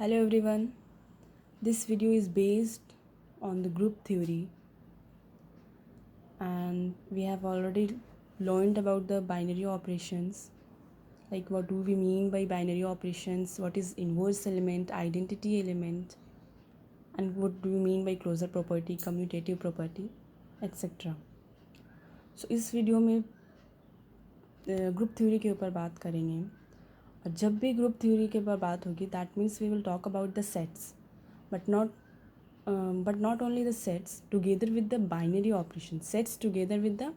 Hello everyone. This video is based on the group theory and we have already learned about the binary operations. Like what do we mean by binary operations, what is inverse element, identity element, and what do we mean by closure property, commutative property, etc. So इस video में group theory के ऊपर बात करेंगे और जब भी group theory के ऊपर बात होगी that means we will talk about the sets but not only the sets together with the binary operations, sets together with the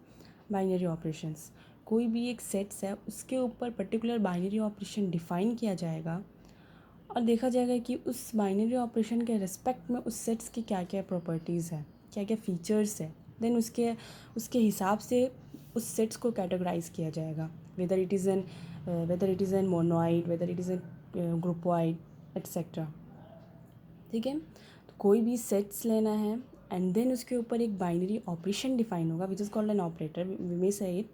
binary operations. कोई भी एक सेट्स है उसके ऊपर पर्टिकुलर बाइनरी ऑपरेशन डिफाइन किया जाएगा और देखा जाएगा कि उस बाइनरी ऑपरेशन के रिस्पेक्ट में उस सेट्स की क्या क्या प्रॉपर्टीज़ है, क्या क्या फीचर्स है, देन उसके हिसाब से उस सेट्स को कैटेगराइज किया जाएगा, whether it is an monoid, whether it is an groupoid etcetera. ठीक है, तो कोई भी सेट्स लेना है एंड देन उसके ऊपर एक बाइनरी ऑपरेशन डिफाइन होगा which is called an operator, we may say it.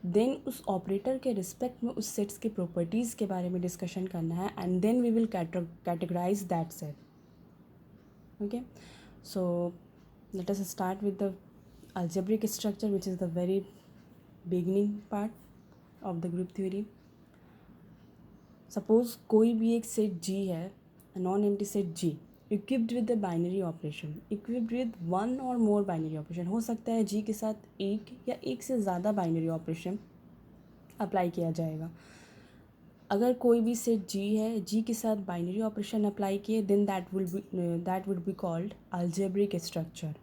Then उस ऑपरेटर के रिस्पेक्ट में उस सेट्स के प्रॉपर्टीज़ के बारे में डिस्कशन करना है and then we will categorize that set. Okay, so let us start with the algebraic structure which is the very beginning part of the group theory. Suppose कोई भी एक सेट G है, non empty set G equipped with the binary operation, equipped with one और मोर binary operation. हो सकता है G के साथ एक या एक से ज़्यादा बाइनरी ऑपरेशन अप्लाई किया जाएगा. अगर कोई भी सेट G है, G के साथ बाइनरी ऑपरेशन अप्लाई किए then that would be called algebraic structure.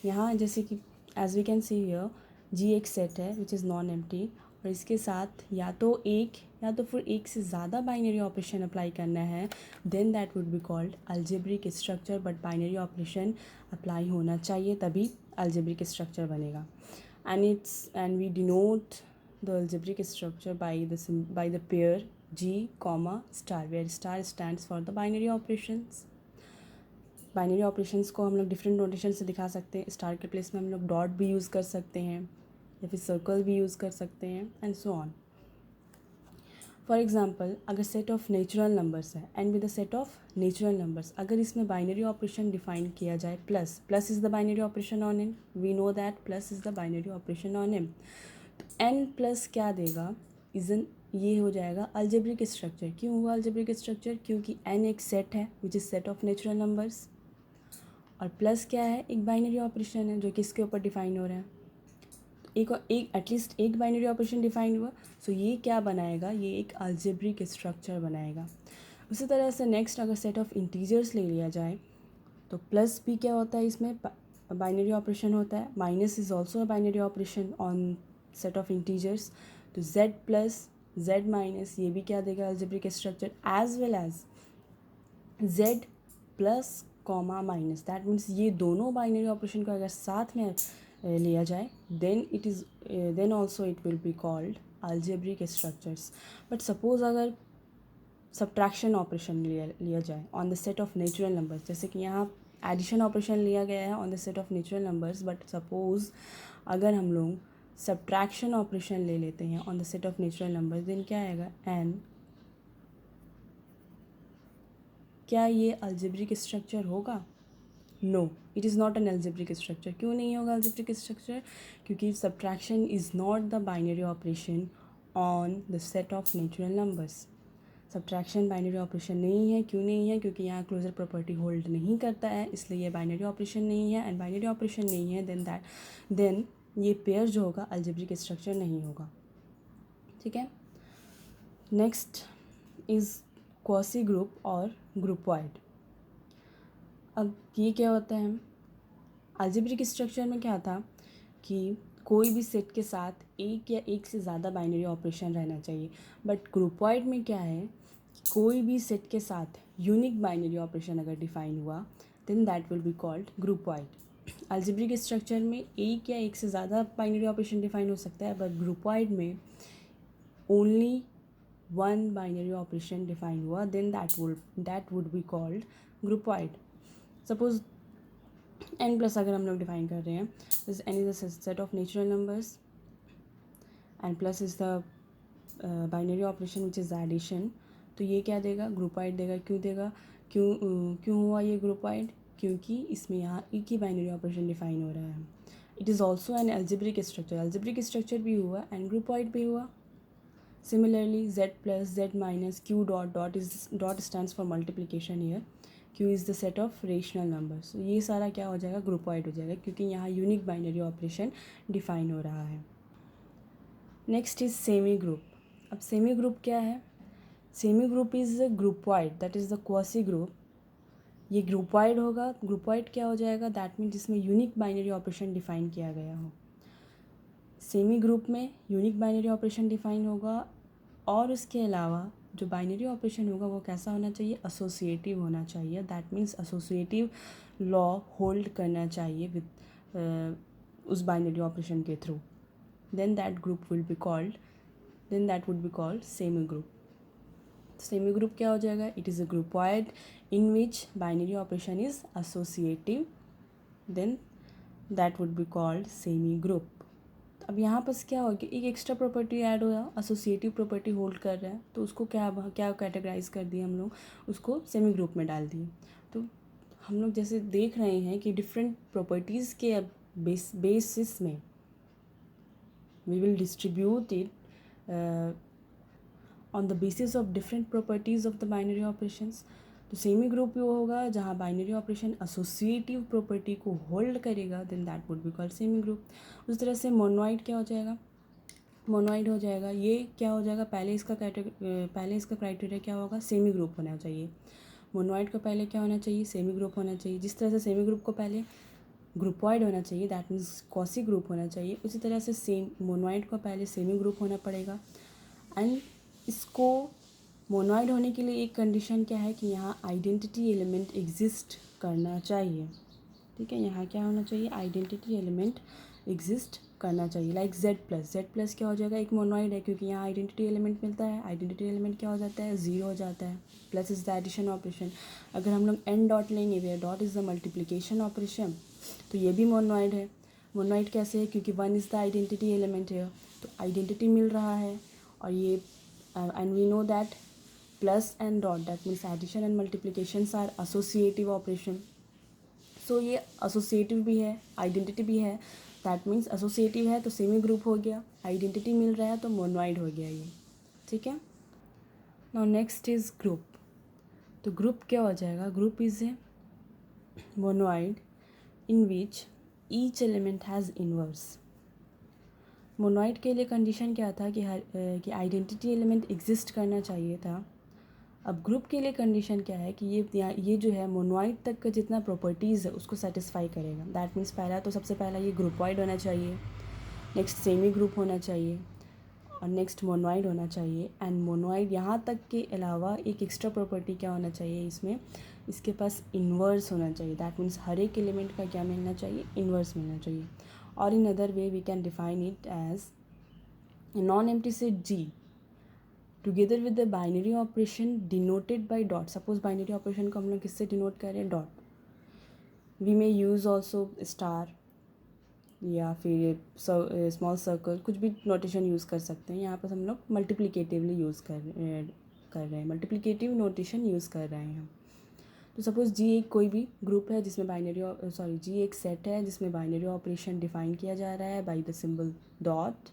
यहाँ जैसे कि as we can see here G एक सेट है विच इज़ नॉन एम्प्टी और इसके साथ या तो एक या तो फिर एक से ज़्यादा बाइनरी ऑपरेशन अप्लाई करना है then that would be called algebraic structure. But binary operation apply होना चाहिए तभी अलजेब्रिक स्ट्रक्चर बनेगा. And we denote the algebraic structure by the pair G, star, where star stands for the binary operations. Binary operations को हम लोग different notation से दिखा सकते हैं. स्टार के प्लेस में हम लोग डॉट भी यूज़ कर सकते हैं या फिर सर्कल भी यूज़ कर सकते हैं and so on. For example अगर सेट ऑफ नेचुरल नंबर्स है and with the set of natural numbers अगर इसमें बाइनरी ऑपरेशन डिफाइन किया जाए plus is the binary operation on M, we know that plus is the binary operation on M. तो N plus क्या देगा, isn't ये हो जाएगा अलजेब्रिक स्ट्रक्चर. क्यों हुआ अलजेब्रिक स्ट्रक्चर, क्योंकि एन एक सेट है which is set of natural numbers और प्लस क्या है, एक बाइनरी ऑपरेशन है जो किसके ऊपर डिफाइन हो रहा है. एक एटलीस्ट एक बाइनरी ऑपरेशन डिफाइन हुआ, सो ये क्या बनाएगा, ये एक अलजेब्रिक स्ट्रक्चर बनाएगा. उसी तरह से नेक्स्ट अगर सेट ऑफ इंटीजर्स ले लिया जाए तो प्लस भी क्या होता है, इसमें बाइनरी ऑपरेशन होता है. Minus is also a binary operation on set of integers. तो z प्लस z माइनस ये भी क्या देगा algebraic structure, as well as z plus comma minus. That means ये दोनों बाइनरी ऑपरेशन को अगर साथ में लिया जाए then also it will be called algebraic structures. But suppose अगर सब्ट्रैक्शन ऑपरेशन लिया जाए on the set of natural numbers, जैसे कि यहाँ एडिशन ऑपरेशन लिया गया है on the set of natural numbers, but suppose अगर हम लोग सब्ट्रैक्शन ऑपरेशन ले लेते हैं on the set of natural numbers then क्या आएगा एन. क्या ये अलजेब्रिक स्ट्रक्चर होगा, no it is not an algebraic structure. क्यों नहीं होगा अलजेब्रिक स्ट्रक्चर, क्योंकि subtraction is not the binary operation on the set of natural numbers. Subtraction binary operation नहीं है. क्यों नहीं है, क्योंकि यहाँ क्लोजर प्रॉपर्टी होल्ड नहीं करता है, इसलिए ये बाइनरी ऑपरेशन नहीं है. एंड बाइनरी ऑपरेशन नहीं है देन ये पेयर जो होगा अलजेब्रिक स्ट्रक्चर नहीं होगा. ठीक है, नेक्स्ट इज़ क्वासी ग्रुप और ग्रुपवाइड. अब ये क्या होता है, अलजेब्रिक स्ट्रक्चर में क्या था कि कोई भी सेट के साथ एक या एक से ज़्यादा बाइनरी ऑपरेशन रहना चाहिए. बट ग्रुपवाइड में क्या है, कोई भी सेट के साथ यूनिक बाइनरी ऑपरेशन अगर डिफाइन हुआ then that will be called groupoid. Algebraic structure में एक या एक से ज़्यादा बाइनरी ऑपरेशन डिफाइन हो सकता है, बट ग्रुपवाइड में only one binary operation define हुआ then that would be called groupoid. Suppose N plus अगर हम लोग डिफाइन कर रहे हैं, this N is a set of natural numbers and plus is the binary operation which is addition. तो ये क्या देगा, ग्रुपवाइड देगा। क्यों देगा, क्यों हुआ ये ग्रुपवाइड, क्योंकि इसमें यहाँ एक ही बाइनरी ऑपरेशन डिफाइन हो रहा है। It is also an algebraic structure, algebraic structure भी हुआ एंड ग्रुपवाइड भी हुआ। Similarly, z plus z minus q dot stands for multiplication here. q is the set of rational numbers. So ये सारा क्या हो जाएगा, ग्रुपवाइड हो जाएगा, क्योंकि यहाँ यूनिक बाइनरी ऑपरेशन डिफाइन हो रहा है। Next is semi group. अब सेमी ग्रुप क्या है, semi group is groupoid, that is the quasi group. ये ग्रुपवाइड होगा, ग्रुपवाइड क्या हो जाएगा, दैट मीन जिसमें यूनिक बाइनरी ऑपरेशन डिफाइन किया गया हो। सेमी ग्रुप में यूनिक बाइनरी ऑपरेशन डिफाइन होगा और उसके अलावा जो बाइनरी ऑपरेशन होगा वो कैसा होना चाहिए, एसोसिएटिव होना चाहिए। That means associative law hold करना चाहिए विद उस बाइनरी ऑपरेशन के through. Then that group will be called, then that would be called semi group. Semi group क्या हो जाएगा, it is a groupoid in which binary operation is associative, then that would be called semi group. अब यहाँ पर क्या हो गया, एक एक्स्ट्रा प्रॉपर्टी ऐड हुआ, एसोसिएटिव प्रॉपर्टी होल्ड कर रहा है, तो उसको क्या कैटेगराइज कर दिया हम लोग, उसको सेमी ग्रुप में डाल दिए। तो हम लोग जैसे देख रहे हैं कि डिफरेंट प्रॉपर्टीज़ के बेसिस में we will distribute it on the basis of different properties of the binary operations. तो सेमी ग्रुप वो होगा जहाँ बाइनरी ऑपरेशन एसोसिएटिव प्रॉपर्टी को होल्ड करेगा, then that would be called semi group. उस तरह से मोनोइड क्या हो जाएगा, मोनोइड हो जाएगा, ये क्या हो जाएगा, पहले इसका क्राइटेरिया क्या होगा, सेमी ग्रुप होना चाहिए। मोनोइड का पहले क्या होना चाहिए, सेमी ग्रुप होना चाहिए। जिस तरह से सेमी ग्रुप को पहले ग्रुपवाइड होना चाहिए, दैट मीन्स क्वासी ग्रुप होना चाहिए, उसी तरह से सेम मोनोइड को पहले सेमी ग्रुप होना पड़ेगा। एंड इसको मोनोइड होने के लिए एक कंडीशन क्या है कि यहाँ आइडेंटिटी एलिमेंट एग्जिस्ट करना चाहिए। ठीक है, यहाँ क्या होना चाहिए, आइडेंटिटी एलिमेंट एग्जिस्ट करना चाहिए। लाइक जेड प्लस क्या हो जाएगा, एक मोनोइड है क्योंकि यहाँ आइडेंटिटी एलिमेंट मिलता है। आइडेंटिटी एलिमेंट क्या हो जाता है, 0 हो जाता है। Plus is the addition operation. अगर हम लोग एन डॉट लेंगे, where dot is the multiplication operation, तो ये भी मोनोइड है। मोनोइड कैसे है, क्योंकि 1 इज़ द आइडेंटिटी एलिमेंट है, तो आइडेंटिटी मिल रहा है। और ये and we know that plus and dot, that means addition and multiplications are associative operation. So ये एसोसिएटिव भी है, आइडेंटिटी भी है। दैट मीन्स एसोसिएटिव है तो सेमी ग्रुप हो गया, आइडेंटिटी मिल रहा है तो मोनोइड हो गया ये। ठीक है, नाउ नेक्स्ट इज ग्रुप। तो ग्रुप क्या हो जाएगा, group is a monoid in which each element has inverse. Monoid के लिए कंडीशन क्या था कि आइडेंटिटी एलिमेंट एग्जिस्ट करना चाहिए था। अब ग्रुप के लिए कंडीशन क्या है कि ये जो है मोनोइड तक का जितना प्रॉपर्टीज़ है उसको सेटिस्फाई करेगा। दैट मीन्स सबसे पहला ये ग्रुपवाइड होना चाहिए, नेक्स्ट सेमी ग्रुप होना चाहिए और नेक्स्ट मोनोइड होना चाहिए। एंड मोनोइड यहाँ तक के अलावा एक एक्स्ट्रा प्रॉपर्टी क्या होना चाहिए, इसमें इसके पास इन्वर्स होना चाहिए। दैट मीन्स हर एक एलिमेंट का क्या मिलना चाहिए, इन्वर्स मिलना चाहिए। और in other way we can define it as non empty set G together with the binary operation denoted by dot. Suppose binary operation को हम लोग किससे डिनोट कर रहे हैं, dot. We may use also star या फिर स्मॉल सर्कल, कुछ भी नोटेशन यूज़ कर सकते हैं। यहाँ पर हम लोग मल्टीप्लिकेटिवली यूज़ कर रहे हैं, मल्टीप्लिकेटिव नोटेशन यूज़ कर रहे हैं। तो सपोज़ जी एक कोई भी ग्रुप है जिसमें जी एक सेट है जिसमें बाइनरी ऑपरेशन डिफाइन किया जा रहा है by the symbol dot.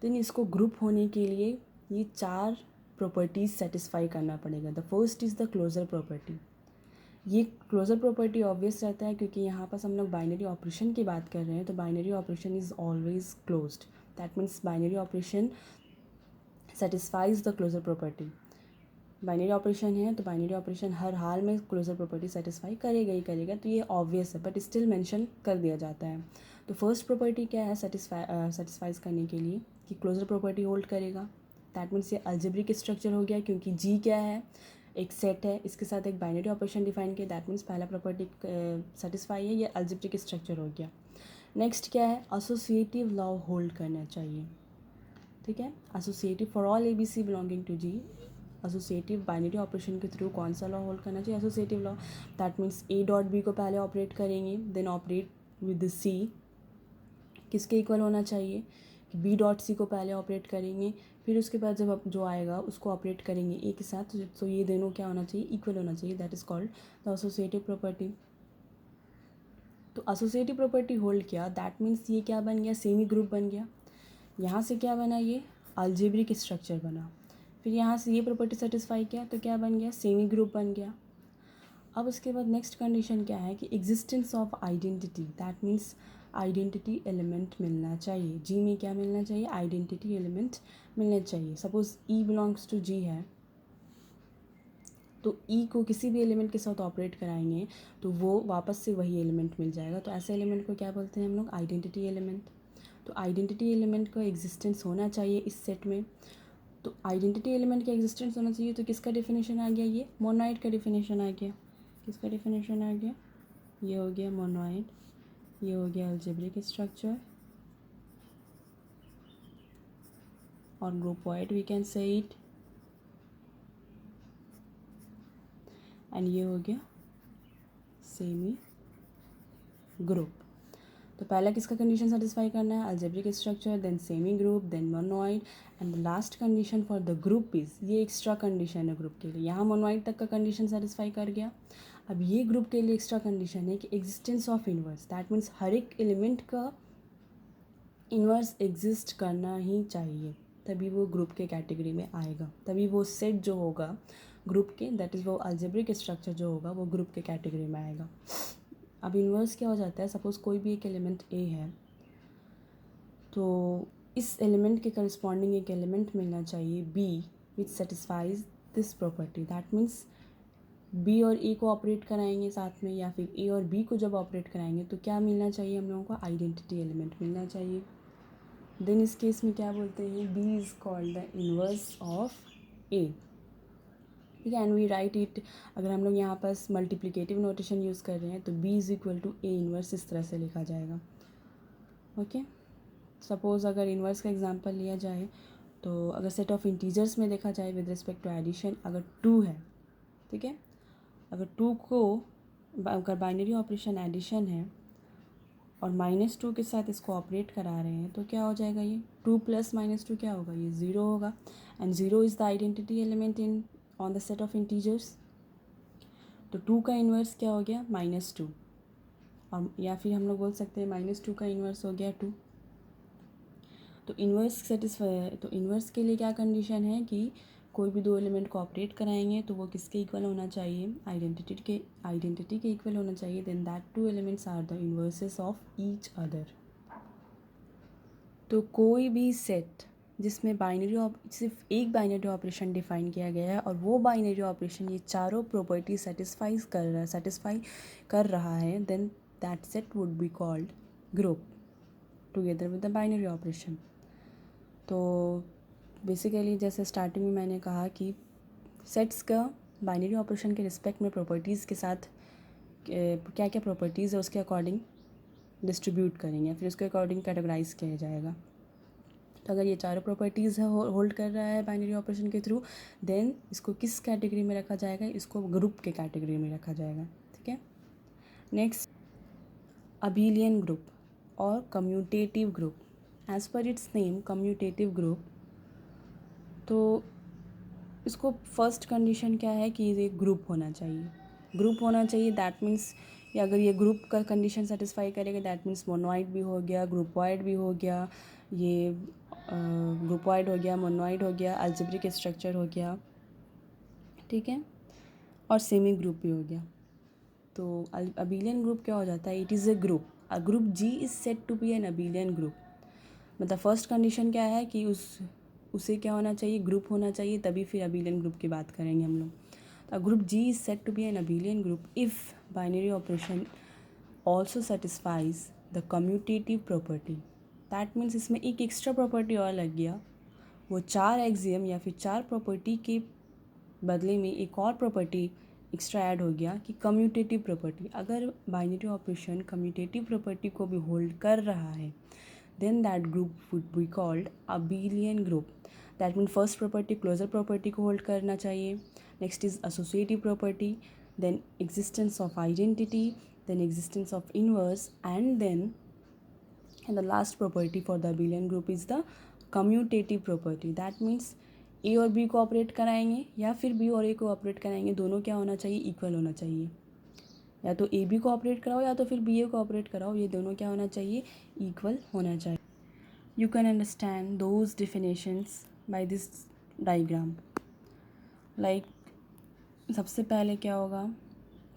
Then इसको ग्रुप होने के लिए ये 4 प्रॉपर्टीज़ सेटिस्फाई करना पड़ेगा। The first is the closure property. ये क्लोजर प्रॉपर्टी ऑब्वियस रहता है क्योंकि यहाँ पर हम लोग बाइनरी ऑपरेशन की बात कर रहे हैं, तो binary operation is always closed. That means binary operation satisfies the closure property. Binary operation है तो बाइनरी ऑपरेशन हर हाल में क्लोजर प्रॉपर्टी सेटिस्फाई करेगा ही करेगा, तो ये ऑब्वियस है, बट स्टिल मेंशन कर दिया जाता है। तो फर्स्ट प्रॉपर्टी क्या है सेटिस्फाइज करने के लिए कि क्लोजर प्रॉपर्टी होल्ड करेगा। दैट मीन्स ये अलजेब्रिक स्ट्रक्चर हो गया क्योंकि जी क्या है, एक सेट है, इसके साथ एक बाइनरी ऑपरेशन डिफाइन किया। दैट मीन्स पहला प्रॉपर्टी सेटिस्फाई है, ये अलजेब्रिक स्ट्रक्चर हो गया। नेक्स्ट क्या है, एसोसिएटिव लॉ होल्ड करना चाहिए। ठीक है, associative for all ABC belonging to G, associative binary operation के थ्रू कौन सा लॉ होल्ड करना चाहिए, associative law. That means A dot B को पहले ऑपरेट करेंगे, देन ऑपरेट विद C। किसके इक्वल होना चाहिए कि B डॉट C को पहले ऑपरेट करेंगे, फिर उसके बाद जब आप जो आएगा उसको ऑपरेट करेंगे ए के साथ, तो ये दोनों क्या होना चाहिए, इक्वल होना चाहिए, that is called the associative property. तो एसोसिएटिव प्रॉपर्टी होल्ड किया, दैट मीन्स ये क्या बन गया, सेमी ग्रुप बन गया। यहाँ से क्या बना, ये अलजेब्रिक स्ट्रक्चर बना। फिर यहाँ से ये प्रॉपर्टी सेटिस्फाई किया तो क्या बन गया, सेमी ग्रुप बन गया। अब उसके बाद नेक्स्ट कंडीशन क्या है कि existence of identity, that means identity element मिलना चाहिए। जी में क्या मिलना चाहिए, आइडेंटिटी एलिमेंट मिलना चाहिए। सपोज ई बिलोंग्स टू जी है, तो ई को किसी भी एलिमेंट के साथ ऑपरेट कराएंगे तो वो वापस से वही एलिमेंट मिल जाएगा। तो ऐसे एलिमेंट को क्या बोलते हैं हम लोग, आइडेंटिटी एलिमेंट। तो आइडेंटिटी एलिमेंट का एग्जिस्टेंस होना चाहिए इस सेट में। तो आइडेंटिटी एलिमेंट का एग्जिस्टेंस होना चाहिए, तो किसका डेफिनेशन आ गया, ये मोनोइड का डेफिनेशन आ गया। किसका डेफिनेशन आ गया, ये हो गया मोनोइड, ये हो गया अलजेब्रिक स्ट्रक्चर, और groupoid we can say it, and ये हो गया सेमी ग्रुप। तो पहला किसका कंडीशन सेटिस्फाई करना है, algebraic structure, then semi group, then monoid, and the last condition for the group is, ये एक्स्ट्रा कंडीशन है ग्रुप के लिए। यहाँ मोनोइड तक का कंडीशन सेटिस्फाई कर गया। अब ये ग्रुप के लिए एक्स्ट्रा कंडीशन है कि existence of inverse, that means हर एक एलिमेंट का इन्वर्स एग्जिस्ट करना ही चाहिए, तभी वो ग्रुप के कैटेगरी में आएगा, तभी वो सेट जो होगा ग्रुप के, दैट इज़ वो अलजेब्रिक स्ट्रक्चर जो होगा वो ग्रुप के कैटेगरी में आएगा। अब इन्वर्स क्या हो जाता है, सपोज़ कोई भी एक एलिमेंट ए है, तो इस एलिमेंट के करस्पॉन्डिंग एक एलिमेंट मिलना चाहिए B which satisfies this property, that means B और ए को ऑपरेट कराएंगे साथ में, या फिर ए और बी को जब ऑपरेट कराएंगे तो क्या मिलना चाहिए हम लोगों को, आइडेंटिटी एलिमेंट मिलना चाहिए। देन इस केस में क्या बोलते हैं, B is called the inverse of A, ठीक है, एंड वी राइट इट, अगर हम लोग यहाँ पास मल्टीप्लिकेटिव नोटेशन यूज़ कर रहे हैं तो B is equal to A inverse इस तरह से लिखा जाएगा। ओके, सपोज़ अगर इन्वर्स का एग्जांपल लिया जाए तो अगर सेट ऑफ इंटीजर्स में देखा जाए विद रिस्पेक्ट टू एडिशन, अगर 2 है, ठीक है, अगर 2 को अगर बाइनरी ऑपरेशन एडिशन है और -2 के साथ इसको ऑपरेट करा रहे हैं तो क्या हो जाएगा, ये 2 + -2 क्या होगा, ये 0 होगा, and 0 is the identity element in on the set of integers. तो 2 का इन्वर्स क्या हो गया, -2, और या फिर हम लोग बोल सकते हैं -2 का इन्वर्स हो गया 2। तो इन्वर्स सेटिस्फाई, तो इन्वर्स के लिए क्या कंडीशन है कि कोई भी दो एलिमेंट को ऑपरेट कराएंगे तो वो किसके इक्वल होना चाहिए, आइडेंटिटी के इक्वल होना चाहिए, then that two elements are the inverses of each other. तो कोई भी सेट जिसमें सिर्फ एक बाइनरी ऑपरेशन डिफाइन किया गया है और वो बाइनरी ऑपरेशन ये चारों प्रॉपर्टी सेटिस्फाई कर रहा है, then that set would be called group together with the binary operation. तो बेसिकली जैसे स्टार्टिंग में मैंने कहा कि सेट्स का बाइनरी ऑपरेशन के रिस्पेक्ट में प्रॉपर्टीज़ के साथ क्या क्या प्रॉपर्टीज़ है उसके अकॉर्डिंग डिस्ट्रीब्यूट करेंगे, फिर उसके अकॉर्डिंग कैटेगराइज किया जाएगा। तो अगर ये चारों प्रॉपर्टीज़ है होल्ड कर रहा है बाइनरी ऑपरेशन के थ्रू, देन इसको किस कैटेगरी में रखा जाएगा, इसको ग्रुप के कैटेगरी में रखा जाएगा, ठीक है। नेक्स्ट, अबेलियन ग्रुप और commutative group. As per its name commutative group, तो इसको फर्स्ट कंडीशन क्या है कि ये ग्रुप होना चाहिए, ग्रुप होना चाहिए, दैट मीन्स अगर ये ग्रुप का कंडीशन सेटिस्फाई करेगा दैट मीन्स मोनोइड भी हो गया, ग्रुपॉइड भी हो गया, ये ग्रुपॉइड हो गया, मोनोइड हो गया, अलजेब्रिक स्ट्रक्चर हो गया, ठीक है, और सेमी ग्रुप भी हो गया। तो अबेलियन ग्रुप क्या हो जाता है, it is a group G is set to be an abelian group. मतलब फर्स्ट कंडीशन क्या है कि उसे क्या होना चाहिए, ग्रुप होना चाहिए, तभी फिर अबेलियन ग्रुप की बात करेंगे हम लोग। तो group G is set to be an abelian group if binary operation also satisfies the commutative property, that means इसमें एक एक्स्ट्रा प्रॉपर्टी और लग गया, वो 4 एक्सियम या फिर 4 प्रॉपर्टी के बदले में एक और प्रॉपर्टी एक्स्ट्रा ऐड हो गया कि कम्यूटेटिव प्रॉपर्टी। अगर बाइनरी ऑपरेशन कम्यूटेटिव प्रॉपर्टी को भी होल्ड कर रहा है then that group would be called abelian group. That means first property closure property को hold करना चाहिए, next is associative property, then existence of identity, then existence of inverse, and then the last property for the abelian group is the commutative property, that means A और B को operate कराएंगे या फिर B और A को operate कराएंगे, दोनों क्या होना चाहिए, इक्वल होना चाहिए। या तो ए बी को ऑपरेट कराओ या तो फिर बी ए को ऑपरेट कराओ, ये दोनों क्या होना चाहिए, इक्वल होना चाहिए। You can understand those definitions by this diagram. Like सबसे पहले क्या होगा,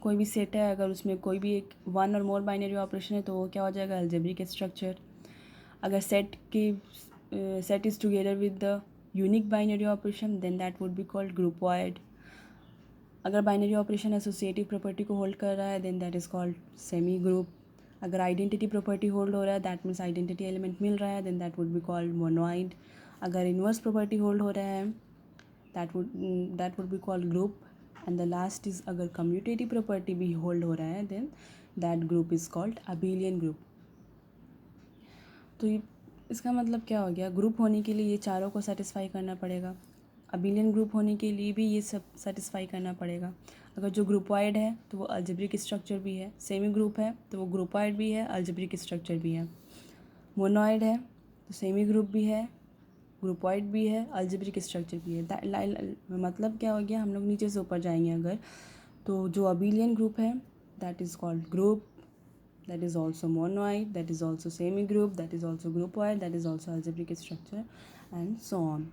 कोई भी सेट है, अगर उसमें कोई भी एक वन और मोर बाइनरी ऑपरेशन है तो वो क्या हो जाएगा, अलजेब्रिक स्ट्रक्चर। अगर set is together with the unique binary operation then that would be called groupoid. अगर बाइनरी ऑपरेशन एसोसिएटिव प्रॉपर्टी को होल्ड कर रहा है then that is called semi group. अगर आइडेंटिटी प्रॉपर्टी होल्ड हो रहा है दैट मीन्स आइडेंटिटी एलिमेंट मिल रहा है then that would be called monoid. अगर इन्वर्स प्रॉपर्टी होल्ड हो रहा है that would be called group. And the last is अगर कम्यूटेटिव प्रॉपर्टी भी होल्ड हो रहा है then that group is called abelian group. तो इसका मतलब क्या हो गया, ग्रुप होने के लिए ये चारों को सेटिस्फाई करना पड़ेगा, अबेलियन ग्रुप होने के लिए भी ये सब सेटिस्फाई करना पड़ेगा। अगर जो ग्रुपॉइड है तो वो अलजेब्रिक स्ट्रक्चर भी है, सेमी ग्रुप है तो वो ग्रुपॉइड भी है, अलजेब्रिक स्ट्रक्चर भी है। मोनोइड है तो सेमी ग्रुप भी है, ग्रुपॉइड भी है, अलजेब्रिक स्ट्रक्चर भी है। मतलब क्या हो गया, हम लोग नीचे से ऊपर जाएंगे अगर, तो जो अबेलियन ग्रुप है that is called group, that is also monoid, that is also semi group, that is also groupoid, that is also algebraic structure, and so on.